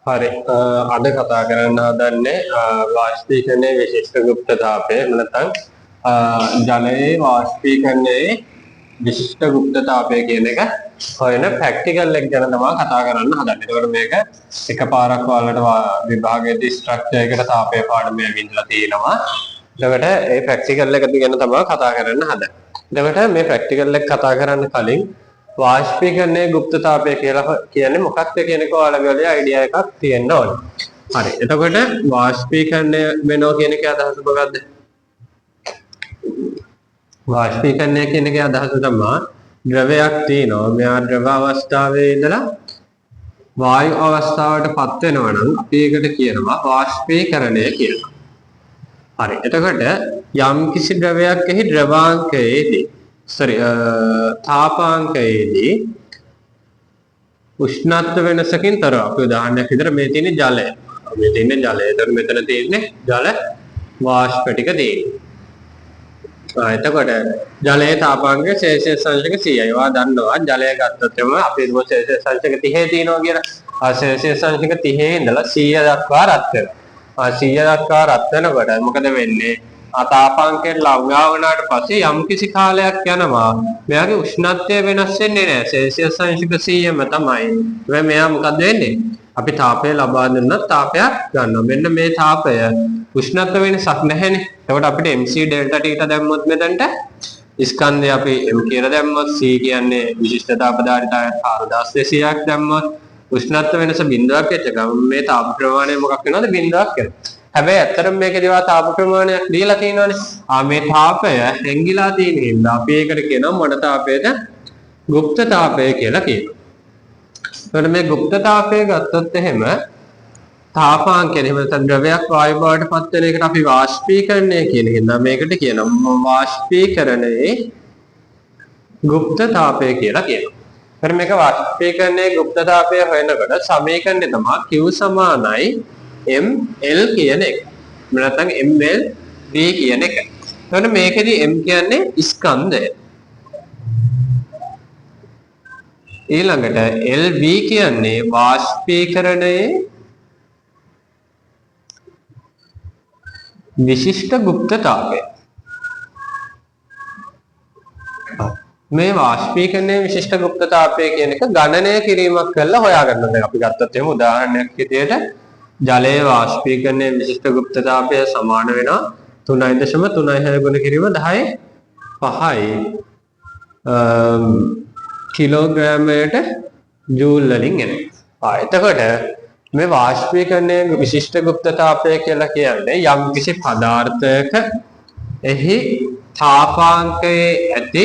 හරි අද කතා කරන්න හදන්නේ වාෂ්පීකරණයේ විශිෂ්ට ගුප්තතාවය නැත්නම් ජලයේ වාෂ්පීකරණයේ විශිෂ්ට ගුප්තතාවය කියන එක හොයන ප්‍රැක්ටිකල් එක ගැන තමයි කතා කරන්න හදන්නේ. ඒකට මේක එකපාරක් ඔයාලට විභාගයේදී ස්ට්‍රක්චර් එකට තාපය පාඩමේ විඳලා තියෙනවා. එතකොට මේ ප්‍රැක්ටිකල් එක ගැන තමයි කතා කරන්න හදන්නේ. එතකොට මේ ප්‍රැක්ටිකල් එක කතා කරන්න කලින් වාෂ්පීකරණයේ ගුප්තතාවය කියලා කියන්නේ මොකක්ද කියන එක ඔයාලගේ වල අයිඩියා එකක් තියෙන්න ඕනේ. හරි. එතකොට වාෂ්පීකරණය වෙනවා කියන එකේ අදහස මොකක්ද? වාෂ්පීකරණය කියන එකේ අදහස තමයි ද්‍රවයක් තියෙනවා. මෙයා ද්‍රව අවස්ථාවේ ඉඳලා වායු අවස්ථාවට පත් වෙනවා නම් අපි ඒකට කියනවා වාෂ්පීකරණය කියලා. හරි. එතකොට යම් කිසි ද්‍රවයක් එහි ද්‍රවාංකයේදී තාපාංකයේදී උෂ්ණත්ව වෙනසකින් තොරව අපි උදාහරණයක් විදිහට මේ තියෙන ජලය. මේ තියෙන ජලය. එතකොට මෙතන තියෙන්නේ ජල වාෂ්ප ටික තියෙනවා. එතකොට ජලයේ තාපාංකය සෙල්සියස් අංශක 100යි. ඔයා දන්නවා ජලය ගත්තොත් එම අපි හිතමු සෙල්සියස් අංශක 30 තියෙනවා කියලා. සෙල්සියස් අංශක 30 ඉඳලා 100 දක්වා රත් වෙනවා. 100 දක්වා රත් වෙනකොට මොකද වෙන්නේ? තාපාංකයට ළඟා වුණාට පස්සේ යම් කිසි කාලයක් යනවා මෙයාගේ උෂ්ණත්වය වෙනස් වෙන්නේ නැහැ. සෙල්සියස් අංශක 100ම තමයි. හැබැයි මෙයා මොකද වෙන්නේ? අපි තාපය ලබා දුන්නත් තාපයක් ගන්නවා. මෙන්න මේ තාපය උෂ්ණත්ව වෙනසක් නැහැනේ. එතකොට අපිට mc ඩෙල්ටා ටීට දැම්මොත් මෙතනට ස්කන්ධය අපි m කියලා දැම්මොත් c කියන්නේ විශිෂ්ටතා පදාර්ථය 4200ක් දැම්මොත් උෂ්ණත්ව වෙනස බිඳුවක් වෙච්ච ගමන් මේ තාප ප්‍රමාණය මොකක් වෙනවද? බිඳුවක් වෙනවා. හැබැයි ඇත්තටම මේකේදී තාප ප්‍රමාණයක් දීලා තියෙනවානේ. මේ තාපය හැංගිලා තියෙන හින්දා අපි ඒකට කියනවා මොන තාපයද? গুপ্ত තාපය කියලා කියනවා. එතකොට මේ গুপ্ত තාපය ගත්තොත් එහෙම තාපාංකය එහෙම නැත්නම් ද්‍රවයක් වායු බවට පත් වෙන එකට අපි වාෂ්පීකරණය කියන හින්දා මේකට කියනවා වාෂ්පීකරණයේ গুপ্ত තාපය කියලා කියනවා. එතකොට මේක වාෂ්පීකරණයේ গুপ্ত තාපය හොයනකොට සමීකරණය තමයි Q සමානයි ml කියන එක. නැත්නම් ml v කියන එක. එතකොට මේකෙදි m කියන්නේ ස්කන්ධය. ඊළඟට lv කියන්නේ වාෂ්පීකරණයේ විශිෂ්ට ගුප්තතාවය. මේ වාෂ්පීකරණයේ විශිෂ්ට ගුප්තතාවය කියන එක ගණනය කිරීමක් කරලා හොයාගන්න. දැන් අපි ගත්තොත් එහෙම උදාහරණයක් විදියට ජලයේ වාෂ්පීකරණයේ විශිෂ්ට ගුප්තතාවය සමාන වෙනවා 3.36 ගුණ කිරීම 10.5යි කිලෝග්‍රෑමයට ජූල් වලින් එනවා. එතකොට මේ වාෂ්පීකරණයේ විශිෂ්ට ගුප්තතාවය කියලා කියන්නේ යම් කිසි පදාර්ථයක එහි තාපාංකයේ ඇති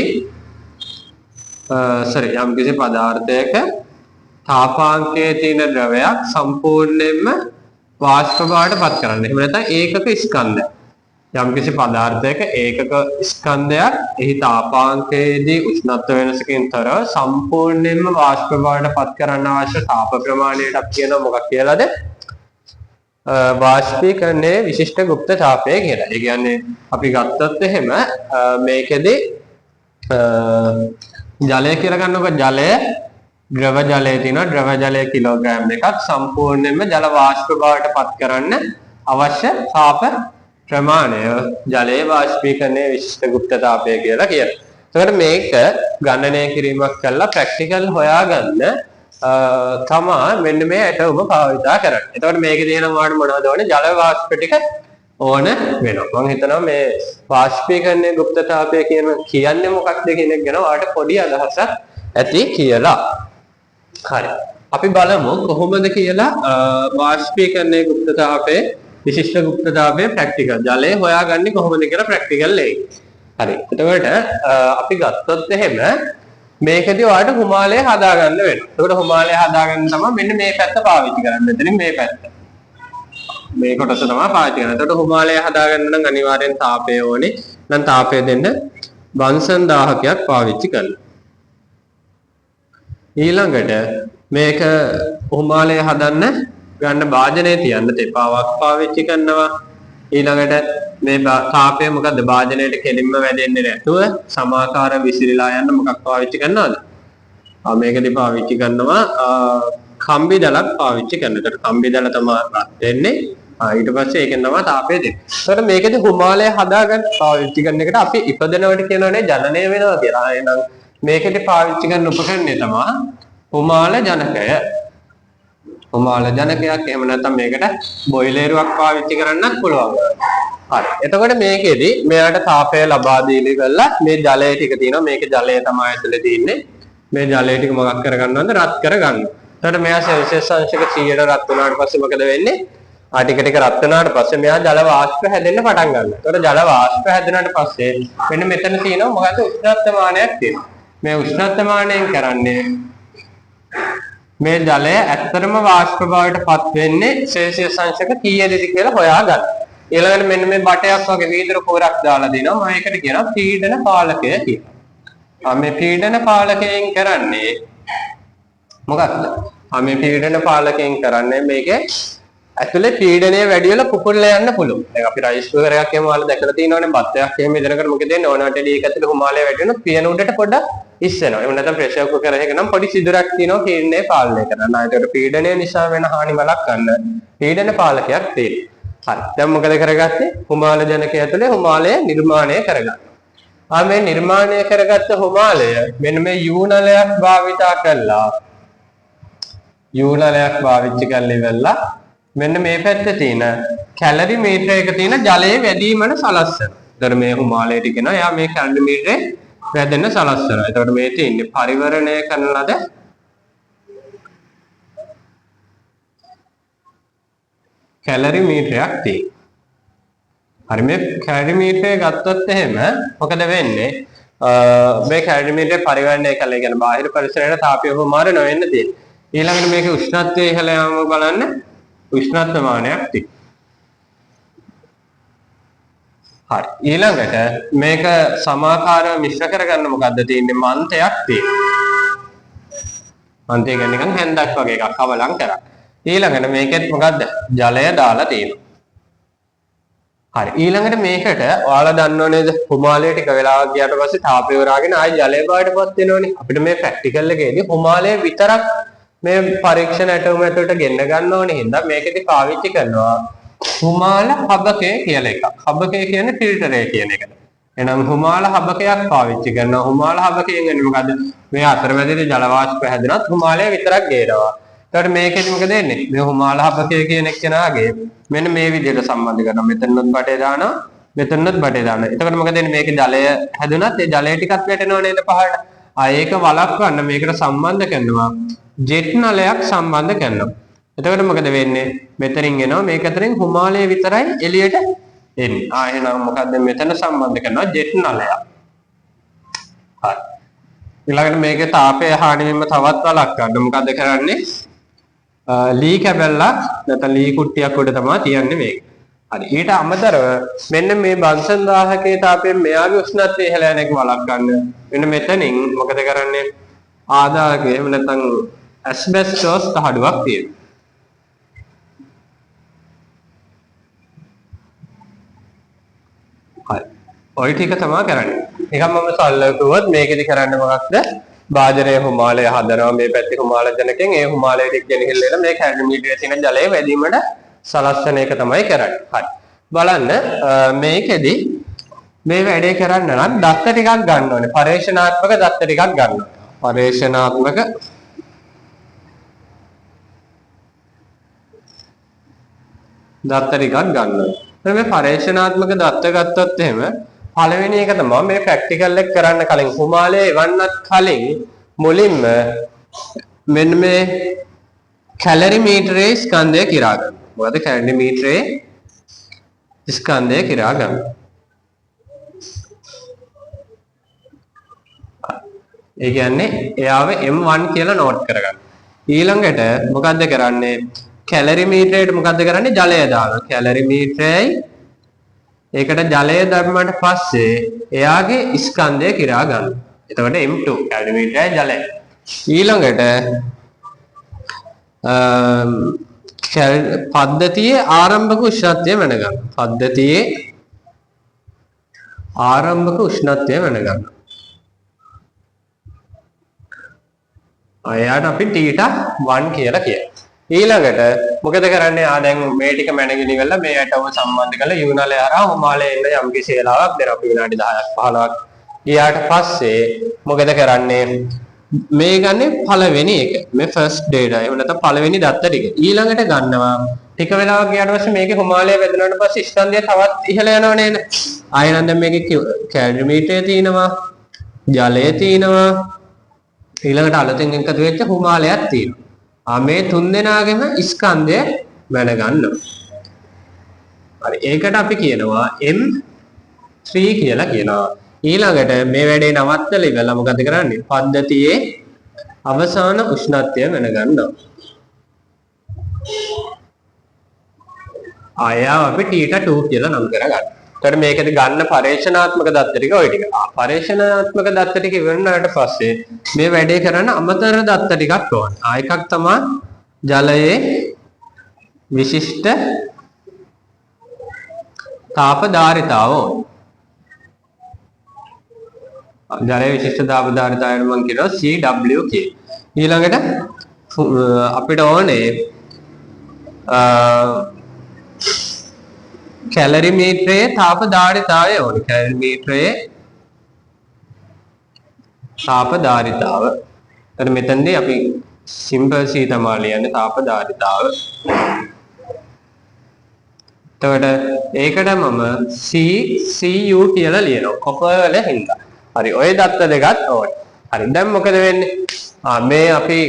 යම් කිසි පදාර්ථයක තාපාංකයේ තියෙන ද්‍රවයක් සම්පූර්ණයෙන්ම වාෂ්ප බවට පත් කරන්න. එහෙම නැත්නම් ඒකක ස්කන්ධය. යම් කිසි පදාර්ථයක ඒකක ස්කන්ධයක් එහි තාපාංකයේදී උෂ්ණත්ව වෙනසකින් තොරව සම්පූර්ණයෙන්ම වාෂ්ප බවට පත් කරන්න අවශ්‍ය තාප ප්‍රමාණයට අපි කියනවා මොකක් කියලාද? වාෂ්පීකරණයේ විශිෂ්ට ගුප්තතාවය කියලා. ඒ කියන්නේ අපි ගත්තොත් එහෙම මේකෙදී ජලය කියලා ගන්නකොට ජලය ද්‍රව ජලයේ තියෙන ද්‍රව ජලයේ කිලෝග්‍රෑම් එකක් සම්පූර්ණයෙන්ම ජල වාෂ්ප බවට පත් කරන්න අවශ්‍ය තාප ප්‍රමාණය ජලයේ වාෂ්පීකරණයේ විශිෂ්ට ගුප්තතාවය කියලා කියනවා. එතකොට මේක ගණනය කිරීමක් කරලා ප්‍රැක්ටිකල් හොයාගන්න තමා මෙන්න මේ ඇට ඔබ භාවිතා කරන්නේ. එතකොට මේකේ තියෙන මොනවද ඕනේ? ජල වාෂ්ප ටික ඕන වෙනවා. මම හිතනවා මේ වාෂ්පීකරණයේ ගුප්තතාවය කියන්නේ මොකක්ද කියන එක ගැන ඔයාලට පොඩි අදහසක් ඇති කියලා. හරි. අපි බලමු කොහොමද කියලා වාෂ්පීකරණයේ ගුප්තතාවයේ විශිෂ්ට ගුප්තතාවයේ ප්‍රැක්ටිකල් ජලය හොයාගන්නේ කොහොමද කියලා ප්‍රැක්ටිකල් එකයි. හරි. එතකොට අපි ගත්තොත් එහෙම මේකදී ඔයාලට හිමාලය හදාගන්න වෙනවා. එතකොට හිමාලය හදාගන්න තමයි මෙන්න මේ පැත්ත පාවිච්චි කරන්න. මෙතනින් මේ පැත්ත. මේ කොටස තමයි පාවිච්චි කරන්නේ. එතකොට හිමාලය හදාගන්න නම් අනිවාර්යෙන් තාපය ඕනේ. නම් තාපය දෙන්න බන්සන් 1000ක් පාවිච්චි කරන්න. ඊළඟට මේක හිමාලය හදන්න ගන්න භාජනයේ තියන්න තෙපාවක් පාවිච්චි කරනවා. ඊළඟට මේ තාපය මොකද්ද? භාජනයට කෙලින්ම වැදෙන්නේ නැතුව සමාකාර විසිරීලා යන්න මොකක් පාවිච්චි කරනවද? මේකදී පාවිච්චි කරනවා කම්බි දලක් පාවිච්චි කරනවා. ඒකට කම්බි දල තමයි රත් වෙන්නේ. ඊට පස්සේ ඒකෙන් තමයි තාපය දෙන්නේ. ඒකට මේකෙදි හිමාලය හදාගන්න පාවිච්චි කරන එකට අපි ඉපදෙනවට කියනවනේ ජනනය වෙනවා කියලා. එහෙනම් මේකෙදි පාවිච්චි කරන උපකරණය තමයි හිමාල ජනකය. හිමාල ජනකයක් එහෙම නැත්නම් මේකට බොයිලරුවක් පාවිච්චි කරන්නත් පුළුවන්. හරි. එතකොට මේකෙදි මෙයාට තාපය ලබා දීලි කරලා මේ ජලය ටික තියෙනවා. මේකේ ජලය තමයි ඇතුලේ තියෙන්නේ. මේ ජලය ටික මොකක් කරගන්නවද? රත් කරගන්නවා. එතකොට මෙයා සෙල්සියස් අංශක 100ට රත් වුණාට පස්සේ මොකද වෙන්නේ? ටික ටික රත් වෙනාට පස්සේ මෙයා ජල වාෂ්ප හැදෙන්න පටන් ගන්නවා. ඒතකොට ජල වාෂ්ප හැදුනාට පස්සේ මෙන්න මෙතන තියෙනවා මොකද උෂ්ණත්වමානයක් තියෙනවා. මේ උෂ්ණත්වමානයෙන් කරන්නේ මේ ජලය ඇත්තටම වාෂ්ප බවට පත් වෙන්නේ සෙල්සියස් අංශක කීයදද කියලා හොයාගන්න. ඊළඟට මෙන්න මේ බටයක් වගේ වීදුරු කෝරක් දාලා දෙනවා. මම ඒකට කියනවා පීඩන පාලකය කියලා. මේ පීඩන පාලකයෙන් කරන්නේ මොකක්ද? මේ පීඩන පාලකයෙන් කරන්නේ මේකේ ඇතුලේ පීඩනය වැඩි වෙලා කුකුල්ල යන්න පුළුවන්. දැන් අපි රයිස් කුකර් එකක් එහෙම වල දැකලා තියෙනවනේ බත්යක් එහෙම ඉදනකට මොකද වෙන්නේ? ඕනවට ඒක ඇතුලේ හිමාලය වැඩි වෙනොත් පියන උඩට පොඩ්ඩක් ඉස්සෙනවා. එහෙම නැත්නම් ප්‍රෙෂර් කුකර් එකක නම් පොඩි සිදුරක් තියෙනවා පීඩනය පාලනය කරන්න. ඒකට පීඩනය නිසා වෙන හානි වලක් ගන්න පීඩන පාලකයක් තියෙනවා. හරි. දැන් මොකද කරගත්තේ? හිමාල ජනකය ඇතුලේ හිමාලය නිර්මාණය කරගන්නවා. මේ නිර්මාණය කරගත්ත හිමාලය මෙන්න මේ යූනලයක් භාවිතා කළා. යූනලයක් පාවිච්චි කරලා ඉවරලා මෙන්න මේ පැත්තේ තියෙන කැලරි මීටර එක තියෙන ජලයේ වැඩිවීමන සලස්සන. ඒතර මේ හිමාලයට කියනවා එයා මේ කැලරි මීටරේ වැඩෙන්න සලස්සනවා. ඒතකොට මේ තියෙන්නේ පරිවර්ණය කරන ලද කැලරි මීටරයක් තියෙනවා. හරි මේ කැලරි මීටරය ගත්තොත් එහෙම මොකද වෙන්නේ? මේ කැලරි මීටරේ පරිවර්ණය කළා කියන්නේ බාහිර පරිසරයට තාපය හොමාර නොවෙන්න තියෙන්නේ. ඊළඟට මේකේ උෂ්ණත්වය ඉහළ යාම බලන්න උෂ්ණත්වමානයක් තියෙනවා. හරි. ඊළඟට මේක සමාකාරව මිශ්‍ර කරගන්න මොකද්ද තියෙන්නේ? මන්තයක් තියෙනවා. මන්තය කියන්නේ නිකන් හැන්දක් වගේ එකක් අවලං කරා. ඊළඟට මේකෙත් මොකද්ද? ජලය දාලා තියෙනවා. හරි. ඊළඟට මේකට ඔයාලා දන්නව නේද? හිමාලය ටික වෙලාවක් ගියාට පස්සේ තාපය වරාගෙන ආයි ජලය බවටපත් වෙනවනේ. අපිට මේ ප්‍රැක්ටිකල් එකේදී හිමාලය විතරක් මේ පරීක්ෂණ ඇටෝම ඇතුළට ගෙන්න ගන්න ඕනේ. හින්දා මේකෙදි පාවිච්චි කරනවා හිමාල හබකය කියලා එකක්. හබකය කියන්නේ ෆිල්ටරය කියන එකට. එහෙනම් හිමාල හබකයක් පාවිච්චි කරනවා. හිමාල හබකයෙන් එන්නේ මොකද්ද? මේ අතරමැදදී ජල වාෂ්ප හැදෙනත් හිමාලය විතරක් ගේනවා. එතකොට මේකෙදි මොකද වෙන්නේ? මේ හිමාල හබකය කියන එක්කෙනාගේ මෙන්න මේ විදිහට සම්බන්ධ කරනවා. මෙතනොත් බටේ දානවා. මෙතනොත් බටේ දානවා. එතකොට මොකද වෙන්නේ? මේකේ ජලය හැදුනත් ඒ ජලය ටිකක් වැටෙනව නේද පහළට? ඒක වළක්වන්න මේකට සම්බන්ධ කරනවා ජෙට් නලයක් සම්බන්ධ කරනවා. එතකොට මොකද වෙන්නේ? මෙතනින් එනවා මේක අතරින් හිමාලය විතරයි එළියට එන්නේ. එහෙනම් මොකද්ද මෙතන සම්බන්ධ කරනවා ජෙට් නලයක්. හරි. ඊළඟට මේකේ තාපය හානි වීම තවත් වළක්වන්න මොකද්ද කරන්නේ? ලී කැබල්ලක් නැත්නම් ලී කුට්ටියක් උඩ තමයි තියන්නේ මේක. හරි. ඊට අමතරව මෙන්න මේ බන්සන් දාහකේ තාපයෙන් මෙයාගේ උෂ්ණත්වය ඉහළ යන එක වළක්වන්න මෙන්න මෙතනින් මොකද කරන්නේ? ආදායක එහෙම නැත්නම් ඇස්බෙස්ටෝස් තහඩුවක් තියෙනවා. හරි. ඔය ටික තමයි කරන්නේ. නිකන් මම සල්ලකුවොත් මේකෙදි කරන්නේ මොකක්ද? භාජනයේ හිමාලය හදනවා මේ පැත්තේ හිමාල ජනකෙන් ඒ හිමාලය ටික ගෙනහිල්ලා මේ කැලරි මීටරයේ තියෙන ජලය වැඩිවීමට සලස්සන එක තමයි කරන්නේ. හරි. බලන්න මේකෙදි මේ වැඩේ කරන්න නම් දත්ත ටිකක් ගන්න ඕනේ. පරීක්ෂණාත්මක දත්ත ටිකක් ගන්න ඕනේ. පරීක්ෂණාත්මක දත්ත ටිකක් ගන්න ඕනේ. මේ පරීක්ෂණාත්මක දත්ත ගත්තොත් එහෙම පළවෙනි එක තමයි මේ ප්‍රැක්ටිකල් එක කරන්න කලින් හිමාලය එවන්නත් කලින් මුලින්ම මෙන්න මේ කැලරි මීටරේ ස්කන්ධය කිරා ගන්න. මොකද කැලරි මීටරේ ස්කන්ධය කිරා ගන්න. ඒ කියන්නේ එයාව M1 කියලා නෝට් කරගන්න. ඊළඟට මොකද්ද කරන්නේ? කැලරි මීටරේට මොකද්ද කරන්නේ? ජලය දානවා. කැලරි මීටරයයි ඒකට ජලය දැම්මට පස්සේ එයාගේ ස්කන්ධය කිරා ගන්න. එතකොට M2 කැලරි මීටරයයි ජලය. ඊළඟට පද්ධතියේ ආරම්භක උෂ්ණත්වය වෙනගන්න. පද්ධතියේ ආරම්භක උෂ්ණත්වය වෙනගන්න. එයාට අපි θ 1 කියලා කියනවා. ඊළඟට මොකද කරන්නේ? දැන් මේ ටික මැනගිලි වෙලා මේ ඇටව සම්බන්ධ කරලා යුනලය හරහා හුමාලයේ ඉන්න යම් කිසි වේලාවක් දෙනවා. අපි විනාඩි 10ක් 15ක් ගියාට පස්සේ මොකද කරන්නේ? මේ ගන්නේ පළවෙනි එක. මේ ෆස්ට් ඩේටා. එහෙම නැත්නම් පළවෙනි දත්ත ටික. ඊළඟට ගන්නවා ටික වෙලාවක් ගියාට පස්සේ මේකේ හුමාලය වැදුනාට පස්සේ ස්කන්ධය තවත් ඉහළ යනවා නේද? ආයෙ නම් දැන් මේකේ කැලරිමීටරය තියෙනවා, ජලය තියෙනවා, ඊළඟට අලුතෙන් එකතු වෙච්ච හුමාලයක් තියෙනවා. මේ තුන් දෙනාගේම ස්කන්ධය මැනගන්නවා. හරි. ඒකට අපි කියනවා M3 කියලා කියනවා. ඊළඟට මේ වැඩේ නවත්තලා ඉවරලා මොකද කරන්නේ? පද්ධතියේ අවසාන උෂ්ණත්වය මැනගන්නවා. ආයෙ අපි θ 2 කියලා නම් කරගන්නවා. එතකොට මේකද ගන්න පරීක්ෂණාත්මක දත්ත ටික ওই ටික. පරීක්ෂණාත්මක දත්ත ටික ඉවරනාට පස්සේ මේ වැඩේ කරන්න අමතර දත්ත ටිකක් ඕන. එකක් තමයි ජලයේ විශිෂ්ට තාපධාරිතාව ඕන. ජලයේ විශිෂ්ට තාපධාරිතාවයට මම කියනවා CWK. ඊළඟට අපිට ඕනේ කැලරිමීටරයේ තාපධාරිතාවය ඕනේ. කැලරිමීටරයේ තාපධාරිතාව. එතන මෙතනදී අපි සිම්පල් C තමයි ලියන්නේ තාපධාරිතාව. එතකොට ඒකට මම CCU කියලා ලියනවා. කොපර් වල හින්දා. හරි. ඔය දත්ත දෙකත් ඕනේ. හරි. දැන් මොකද වෙන්නේ? මේ අපි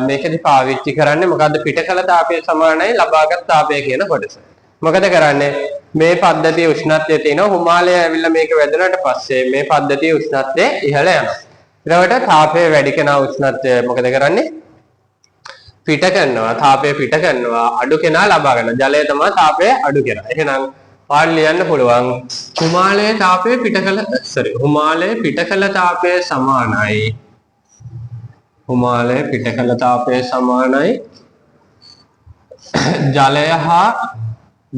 මේකෙදි පාවිච්චි කරන්නේ මොකද්ද? පිටකල තාපය සමානයි ලබාගත් තාපය කියන කොටස. මොකද කරන්නේ? මේ පද්ධතියේ උෂ්ණත්වය තියෙනවා. හුමාලය ඇවිල්ලා මේක වැදුනට පස්සේ මේ පද්ධතියේ උෂ්ණත්වය ඉහළ යනවා. ඊළඟට තාපය වැඩි කෙනා උෂ්ණත්වය මොකද කරන්නේ? පිට කරනවා. තාපය පිට කරනවා. අඩු කෙනා ලබා ගන්නවා. ජලය තමයි තාපය අඩු කෙනා. එහෙනම් පාඩ ලියන්න පුළුවන් හුමාලයේ තාපය හුමාලයේ පිටකල තාපය සමානයි. හුමාලයේ පිටකල තාපය සමානයි ජලය හා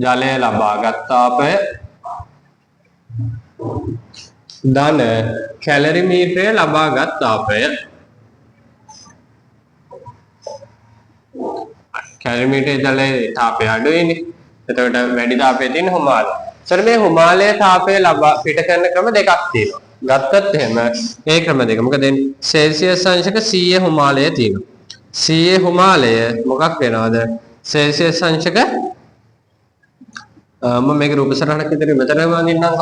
ජලය ලබාගත් තාපය ධන කැලරිමීටරය ලබාගත් තාපය. කැලරිමීටරේ ජලයේ තාපය අඩුයිනේ. එතකොට වැඩි තාපය තියෙන හුමාලය. මේ හුමාලයේ තාපය පිට කරන ක්‍රම දෙකක් තියෙනවා. ගත්තත් එහෙම ඒ ක්‍රම දෙක. මොකද සෙල්සියස් අංශක 100 හුමාලය තියෙනවා. 100 හුමාලය මොකක් වෙනවද? සෙල්සියස් අංශක මම මේක රූප සටහනක් විතර මෙතනම අඳින්නම්.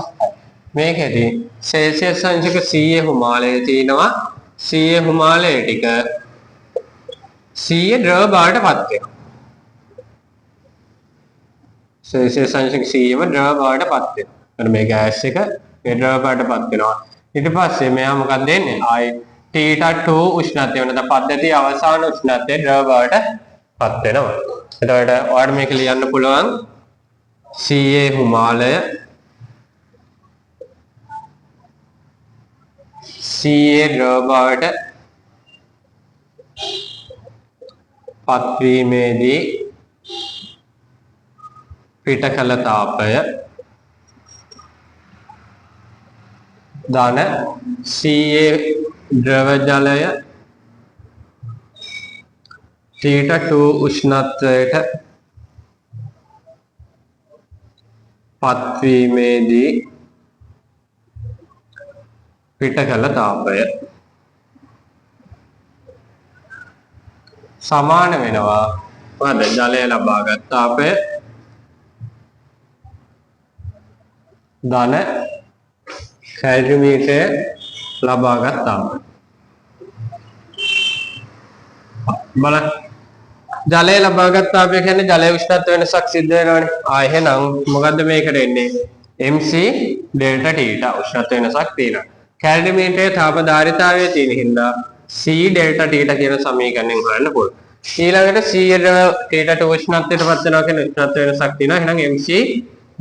මේකෙදී සෙල්සියස් අංශක 100 හුමාලය තියෙනවා. 100 හුමාලය ටික 100 ද්‍රව බවටපත් වෙනවා. සෙල්සියස් අංශක 100ම ද්‍රව බවටපත් වෙනවා. මේ ගෑස් එක මේ ද්‍රව බවටපත් වෙනවා. ඊට පස්සේ මෙයා මොකක්ද දෙන්නේ? ආයි θ 2 උෂ්ණත්වය වෙනද පද්ධතියේ අවසාන උෂ්ණත්වය ද්‍රව බවටපත් වෙනවා. එතකොට ඔයාලට මේක ලියන්න පුළුවන් CA හුමාලය CA ද්‍රව බවට පත්වීමේදී පිටකල තාපය ධන CA ද්‍රව ජලය θ 2 උෂ්ණත්වයට පත්වීමේදී පිටකල තාපය සමාන වෙනවා මොකද ජලය ලබාගත් තාපය ධන කැලරිමීටරය ලබාගත් තාපය. බලන්න ජලය ලබාගත් තාපය කියන්නේ ජලයේ උෂ්ණත්ව වෙනසක් සිද්ධ වෙනවනේ. එහෙනම් මොකද්ද මේකට එන්නේ? MC ඩෙල්ටා θ උෂ්ණත්ව වෙනසක් තියෙනවා. කැලරිමීටරයේ තාපධාරිතාවය තියෙන හින්දා C ඩෙල්ටා θ කියන සමීකරණයෙන් හොයන්න පුළුවන්. ඊළඟට C θ 2 උෂ්ණත්වයට පත් වෙනවා කියන උෂ්ණත්ව වෙනසක් තියෙනවා. එහෙනම් MC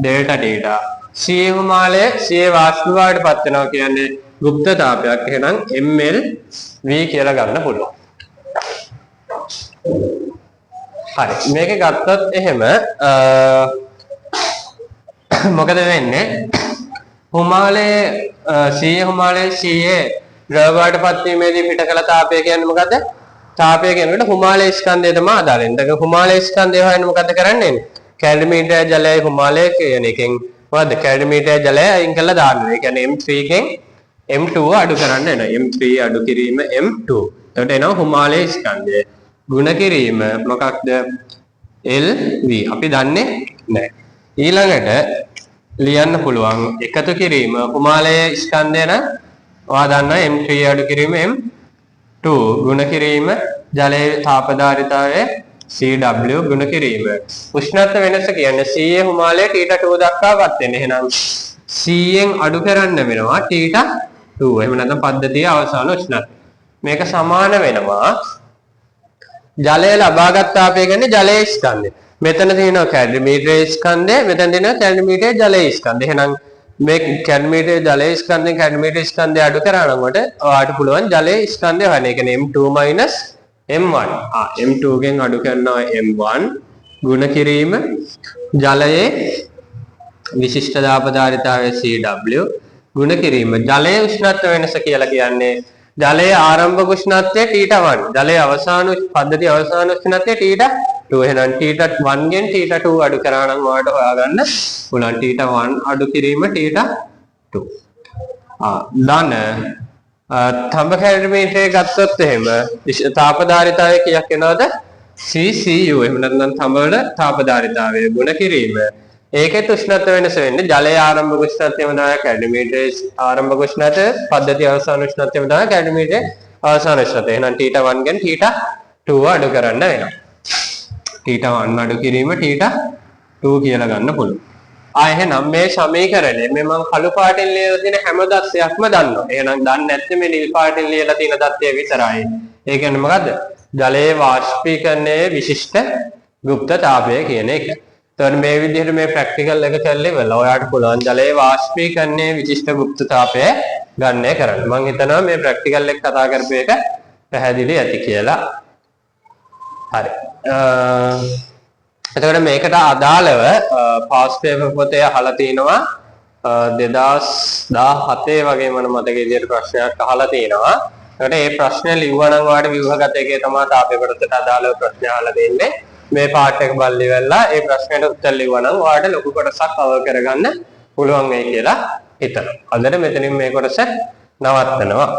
ඩෙල්ටා θ. C හුමාලය C වාෂ්ප බවට පත් වෙනවා කියන්නේ ගුප්ත තාපයක්. එහෙනම් ML V කියලා ගන්න පුළුවන්. හරි. මේක ගත්තොත් එහෙම මොකද වෙන්නේ? හුමාලයේ C හුමාලයේ C ද්‍රව බවට පත් වීමේදී පිටකල තාපය කියන්නේ මොකද්ද? තාපය කියනකොට හිමාලය ස්කන්ධය තමයි අදාළ වෙන්නේ. දැන් හිමාලය ස්කන්ධය හොයන්න මොකද කරන්නේ? කැලරිමීටර් ජලය හිමාලය කියන එකෙන් මොකද කැලරිමීටර් ජලය අයින් කරලා දානවා. ඒ කියන්නේ M3 ගෙන් M2 අඩු කරන්න වෙනවා. M3 අඩු කිරීම M2. එතකොට එනවා හිමාලය ස්කන්ධය. ගුණ කිරීම මොකක්ද? LV. අපි දන්නේ නැහැ. ඊළඟට ලියන්න පුළුවන් එකතු කිරීම හිමාලය ස්කන්ධය නම් ඔයා දන්නවා M3 අඩු කිරීම M2 ගුණ කිරීම ජලයේ තාපධාරිතාවය CW ගුණ කිරීම උෂ්ණත්ව වෙනස කියන්නේ C යේ හිමාලය T2 දක්වාපත් වෙන. එහෙනම් C යෙන් අඩු කරන්න වෙනවා T2. එහෙම නැත්නම් පද්ධතිය අවසාන උෂ්ණත්වය. මේක සමාන වෙනවා ජලය ලබාගත් තාපය කියන්නේ ජලයේ ස්කන්ධය. මෙතන තියෙනවා කැලරිමීටර් ස්කන්ධය, මෙතන තියෙනවා කැලරිමීටර් ජලයේ ස්කන්ධය. එහෙනම් මේ කැලරිමීටර් ජලයේ ස්කන්ධයෙන් කැලරිමීටර් ස්කන්ධය අඩු කරනකොට ඔයාලට පුළුවන් ජලයේ ස්කන්ධය හොයන්න. ඒ කියන්නේ M2 M1. M2 ගෙන් අඩු කරනවා M1 ගුණ කිරීම ජලයේ විශිෂ්ට දාපධාරිතාවය CW ගුණ කිරීම ජලයේ උෂ්ණත්ව වෙනස කියලා කියන්නේ ජලයේ ආරම්භක උෂ්ණත්වය T1 ජලයේ අවසාන පද්ධතිය අවසාන උෂ්ණත්වය T2. එහෙනම් T1 ගෙන් T2 අඩු කරා නම් ඔයාලට හොයාගන්න පුළුවන් T1 අඩු කිරීම T2. දන තඹ කැලරිමීටරේ ගත්තොත් එහෙම තාපධාරිතාවය කීයක් වෙනවද? CCU. එහෙම නැත්නම් තඹ වල තාපධාරිතාවය ගුණ කිරීම ඒකේ උෂ්ණත්ව වෙනස වෙන්නේ ජලයේ ආරම්භක උෂ්ණත්වයම තමයි කැලරිමීටරේ ආරම්භක උෂ්ණත්වය පද්ධතිය අවසාන උෂ්ණත්වයම තමයි කැලරිමීටරේ අවසාන උෂ්ණත්වය. එහෙනම් T1 ගෙන් T2 අඩු කරන්න වෙනවා. T1 අඩු කිරීම T2 කියලා ගන්න පුළුවන්. එහෙනම් මේ සමීකරණය මේ මම කළු පාටින් ලියලා තියෙන හැම දත්තයක්ම දන්නවා. එහෙනම් දන්නේ නැත්නම් මේ නිල් පාටින් ලියලා තියෙන දත්තය විතරයි. ඒ කියන්නේ මොකද්ද? ජලයේ වාෂ්පීකරණයේ විශිෂ්ට গুপ্ত තාපය කියන එක. එතකොට මේ විදිහට මේ ප්‍රැක්ටිකල් එක කරලා ඉවරලා ඔයාලට පුළුවන් ජලයේ වාෂ්පීකරණයේ විශිෂ්ට গুপ্ত තාපය ගණනය කරන්න. මම හිතනවා මේ ප්‍රැක්ටිකල් එක කතා කරපු එක පැහැදිලි ඇති කියලා. හරි. එතකොට මේකට අදාළව පාස් පේපර් පොතේ අහලා තිනවා 2017 වගේ මම මතක විදිහට ප්‍රශ්නයක් අහලා තිනවා. එතකොට මේ ප්‍රශ්නේ ලිව්වා නම් ඔයාලට ව්‍යුහගත එකේ තමයි තාපේ පොතට අදාළව ප්‍රශ්න අහලා දෙන්නේ. මේ පාර්ට් එක බලලි වෙලා ඒ ප්‍රශ්නෙට උත්තර ලිව්වා නම් ඔයාලට ලොකු කොටසක් කවර් කරගන්න පුළුවන් වෙයි කියලා හිතනවා. අදට මෙතනින් මේ කොටස නවත්තනවා.